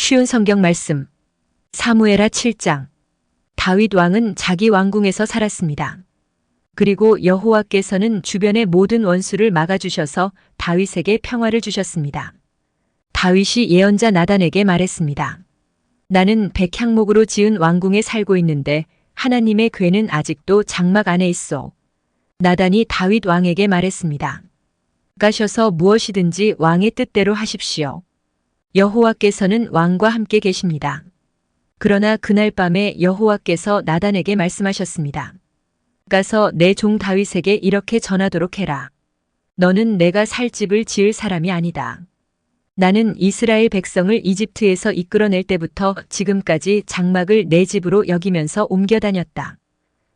쉬운 성경 말씀. 사무엘하 7장. 다윗 왕은 자기 왕궁에서 살았습니다. 그리고 여호와께서는 주변의 모든 원수를 막아주셔서 다윗에게 평화를 주셨습니다. 다윗이 예언자 나단에게 말했습니다. 나는 백향목으로 지은 왕궁에 살고 있는데 하나님의 궤는 아직도 장막 안에 있어. 나단이 다윗 왕에게 말했습니다. 가셔서 무엇이든지 왕의 뜻대로 하십시오. 여호와께서는 왕과 함께 계십니다. 그러나 그날 밤에 여호와께서 나단에게 말씀하셨습니다. 가서 내 종 다윗에게 이렇게 전하도록 해라. 너는 내가 살 집을 지을 사람이 아니다. 나는 이스라엘 백성을 이집트에서 이끌어낼 때부터 지금까지 장막을 내 집으로 여기면서 옮겨 다녔다.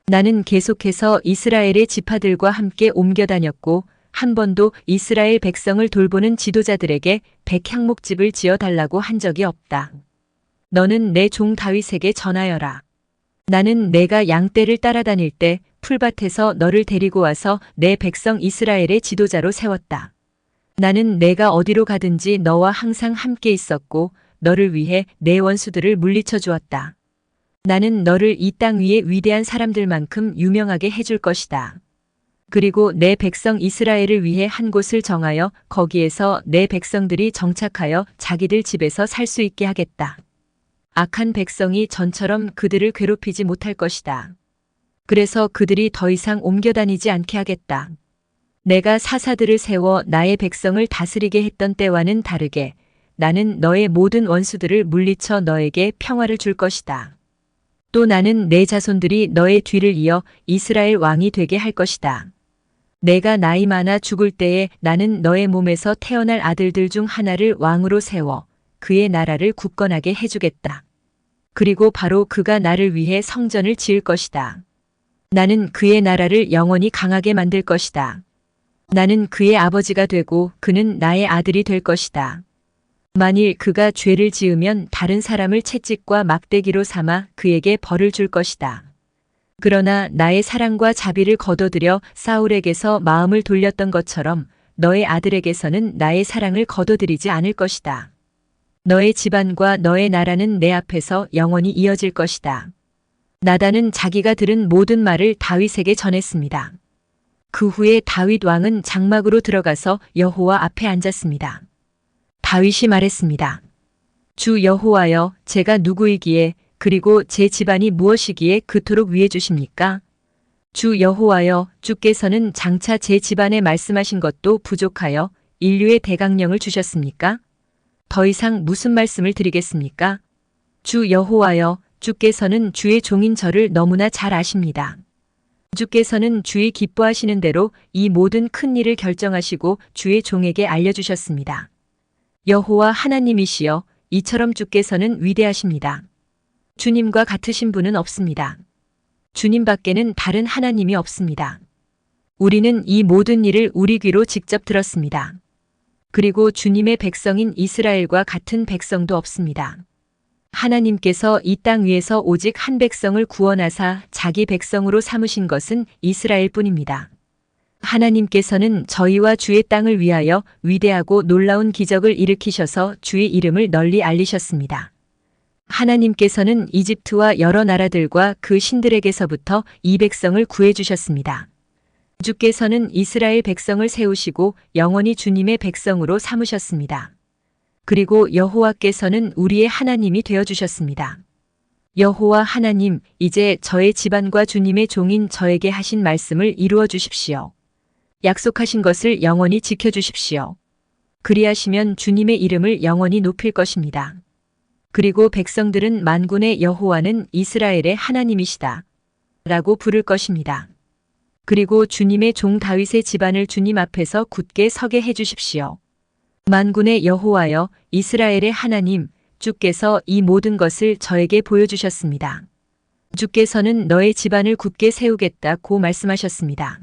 나는 계속해서 이스라엘의 지파들과 함께 옮겨 다녔고 한 번도 이스라엘 백성을 돌보는 지도자들에게 백향목집을 지어달라고 한 적이 없다. 너는 내 종 다윗에게 전하여라. 나는 내가 양떼를 따라다닐 때 풀밭에서 너를 데리고 와서 내 백성 이스라엘의 지도자로 세웠다. 나는 내가 어디로 가든지 너와 항상 함께 있었고 너를 위해 내 원수들을 물리쳐 주었다. 나는 너를 이 땅 위에 위대한 사람들만큼 유명하게 해줄 것이다. 그리고 내 백성 이스라엘을 위해 한 곳을 정하여 거기에서 내 백성들이 정착하여 자기들 집에서 살 수 있게 하겠다. 악한 백성이 전처럼 그들을 괴롭히지 못할 것이다. 그래서 그들이 더 이상 옮겨 다니지 않게 하겠다. 내가 사사들을 세워 나의 백성을 다스리게 했던 때와는 다르게 나는 너의 모든 원수들을 물리쳐 너에게 평화를 줄 것이다. 또 나는 내 자손들이 너의 뒤를 이어 이스라엘 왕이 되게 할 것이다. 내가 나이 많아 죽을 때에 나는 너의 몸에서 태어날 아들들 중 하나를 왕으로 세워 그의 나라를 굳건하게 해주겠다. 그리고 바로 그가 나를 위해 성전을 지을 것이다. 나는 그의 나라를 영원히 강하게 만들 것이다. 나는 그의 아버지가 되고 그는 나의 아들이 될 것이다. 만일 그가 죄를 지으면 다른 사람을 채찍과 막대기로 삼아 그에게 벌을 줄 것이다. 그러나 나의 사랑과 자비를 거둬들여 사울에게서 마음을 돌렸던 것처럼 너의 아들에게서는 나의 사랑을 거둬들이지 않을 것이다. 너의 집안과 너의 나라는 내 앞에서 영원히 이어질 것이다. 나단은 자기가 들은 모든 말을 다윗에게 전했습니다. 그 후에 다윗 왕은 장막으로 들어가서 여호와 앞에 앉았습니다. 다윗이 말했습니다. 주 여호와여, 제가 누구이기에 그리고 제 집안이 무엇이기에 그토록 위해 주십니까? 주 여호와여, 주께서는 장차 제 집안에 말씀하신 것도 부족하여 인류의 대강령을 주셨습니까? 더 이상 무슨 말씀을 드리겠습니까? 주 여호와여, 주께서는 주의 종인 저를 너무나 잘 아십니다. 주께서는 주의 기뻐하시는 대로 이 모든 큰 일을 결정하시고 주의 종에게 알려주셨습니다. 여호와 하나님이시여, 이처럼 주께서는 위대하십니다. 주님과 같으신 분은 없습니다. 주님 밖에는 다른 하나님이 없습니다. 우리는 이 모든 일을 우리 귀로 직접 들었습니다. 그리고 주님의 백성인 이스라엘과 같은 백성도 없습니다. 하나님께서 이 땅 위에서 오직 한 백성을 구원하사 자기 백성으로 삼으신 것은 이스라엘 뿐입니다. 하나님께서는 저희와 주의 땅을 위하여 위대하고 놀라운 기적을 일으키셔서 주의 이름을 널리 알리셨습니다. 하나님께서는 이집트와 여러 나라들과 그 신들에게서부터 이 백성을 구해주셨습니다. 주께서는 이스라엘 백성을 세우시고 영원히 주님의 백성으로 삼으셨습니다. 그리고 여호와께서는 우리의 하나님이 되어주셨습니다. 여호와 하나님, 이제 저의 집안과 주님의 종인 저에게 하신 말씀을 이루어 주십시오. 약속하신 것을 영원히 지켜주십시오. 그리하시면 주님의 이름을 영원히 높일 것입니다. 그리고 백성들은 만군의 여호와는 이스라엘의 하나님이시다 라고 부를 것입니다. 그리고 주님의 종 다윗의 집안을 주님 앞에서 굳게 서게 해주십시오. 만군의 여호와여, 이스라엘의 하나님, 주께서 이 모든 것을 저에게 보여주셨습니다. 주께서는 너의 집안을 굳게 세우겠다고 말씀하셨습니다.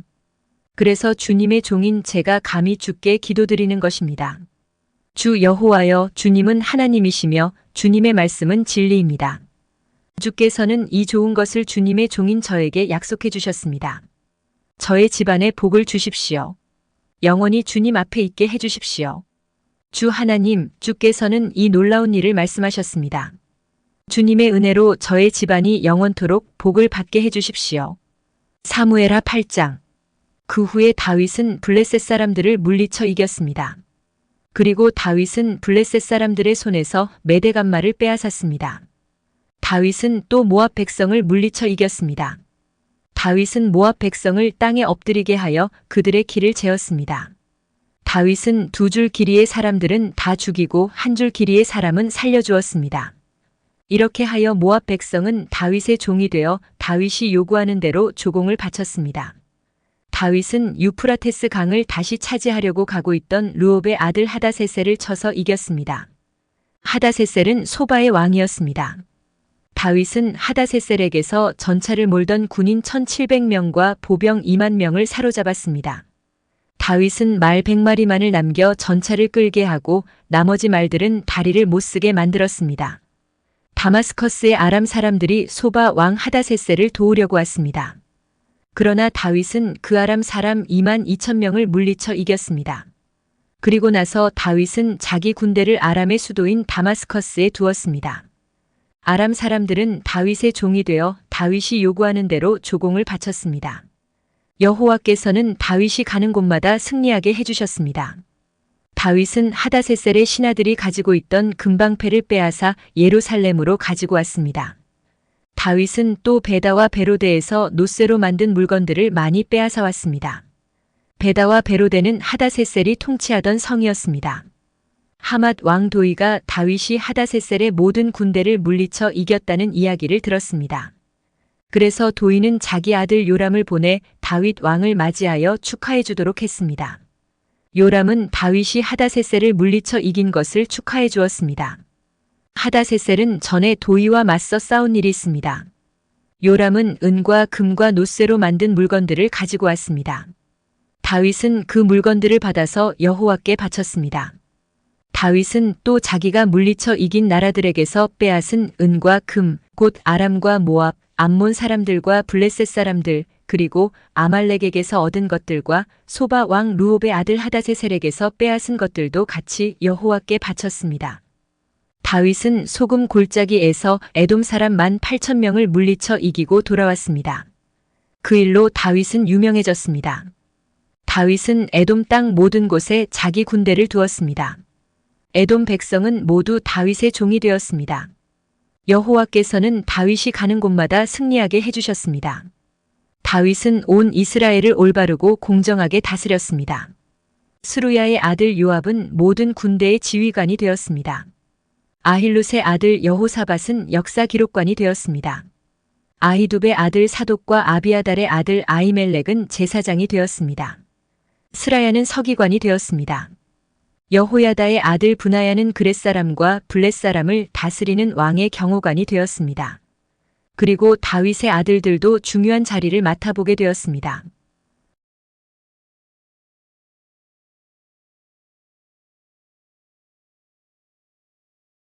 그래서 주님의 종인 제가 감히 주께 기도드리는 것입니다. 주 여호와여, 주님은 하나님이시며 주님의 말씀은 진리입니다. 주께서는 이 좋은 것을 주님의 종인 저에게 약속해 주셨습니다. 저의 집안에 복을 주십시오. 영원히 주님 앞에 있게 해 주십시오. 주 하나님, 주께서는 이 놀라운 일을 말씀하셨습니다. 주님의 은혜로 저의 집안이 영원토록 복을 받게 해주십시오. 사무엘하 8장. 그 후에 다윗은 블레셋 사람들을 물리쳐 이겼습니다. 그리고 다윗은 블레셋 사람들의 손에서 메대간말을 빼앗았습니다. 다윗은 또 모압 백성을 물리쳐 이겼습니다. 다윗은 모압 백성을 땅에 엎드리게 하여 그들의 길을 재었습니다. 다윗은 2줄 길이의 사람들은 다 죽이고 1줄 길이의 사람은 살려주었습니다. 이렇게 하여 모압 백성은 다윗의 종이 되어 다윗이 요구하는 대로 조공을 바쳤습니다. 다윗은 유프라테스 강을 다시 차지하려고 가고 있던 르홉의 아들 하다세셀을 쳐서 이겼습니다. 하다세셀은 소바의 왕이었습니다. 다윗은 하다세셀에게서 전차를 몰던 군인 1700명과 보병 2만 명을 사로잡았습니다. 다윗은 말 100마리만을 남겨 전차를 끌게 하고 나머지 말들은 다리를 못쓰게 만들었습니다. 다마스커스의 아람 사람들이 소바 왕 하다세셀을 도우려고 왔습니다. 그러나 다윗은 그 아람 사람 2만 2천 명을 물리쳐 이겼습니다. 그리고 나서 다윗은 자기 군대를 아람의 수도인 다마스커스에 두었습니다. 아람 사람들은 다윗의 종이 되어 다윗이 요구하는 대로 조공을 바쳤습니다. 여호와께서는 다윗이 가는 곳마다 승리하게 해주셨습니다. 다윗은 하다세셀의 신하들이 가지고 있던 금방패를 빼앗아 예루살렘으로 가지고 왔습니다. 다윗은 또 베다와 베로데에서 노쇠로 만든 물건들을 많이 빼앗아 왔습니다. 베다와 베로데는 하다세셀이 통치하던 성이었습니다. 하맛 왕 도이가 다윗이 하다세셀의 모든 군대를 물리쳐 이겼다는 이야기를 들었습니다. 그래서 도이는 자기 아들 요람을 보내 다윗 왕을 맞이하여 축하해 주도록 했습니다. 요람은 다윗이 하다세셀을 물리쳐 이긴 것을 축하해 주었습니다. 하다세셀은 전에 도이와 맞서 싸운 일이 있습니다. 요람은 은과 금과 노쇠로 만든 물건들을 가지고 왔습니다. 다윗은 그 물건들을 받아서 여호와께 바쳤습니다. 다윗은 또 자기가 물리쳐 이긴 나라들에게서 빼앗은 은과 금, 곧 아람과 모압, 암몬 사람들과 블레셋 사람들, 그리고 아말렉에게서 얻은 것들과 소바 왕 르홉의 아들 하다세셀에게서 빼앗은 것들도 같이 여호와께 바쳤습니다. 다윗은 소금 골짜기에서 에돔 사람 18,000명을 물리쳐 이기고 돌아왔습니다. 그 일로 다윗은 유명해졌습니다. 다윗은 에돔 땅 모든 곳에 자기 군대를 두었습니다. 에돔 백성은 모두 다윗의 종이 되었습니다. 여호와께서는 다윗이 가는 곳마다 승리하게 해주셨습니다. 다윗은 온 이스라엘을 올바르고 공정하게 다스렸습니다. 스루야의 아들 요압은 모든 군대의 지휘관이 되었습니다. 아힐룻의 아들 여호사밧은 역사 기록관이 되었습니다. 아히둡의 아들 사독과 아비아달의 아들 아히멜렉은 제사장이 되었습니다. 스라야는 서기관이 되었습니다. 여호야다의 아들 브나야는 그렛 사람과 블렛 사람을 다스리는 왕의 경호관이 되었습니다. 그리고 다윗의 아들들도 중요한 자리를 맡아보게 되었습니다.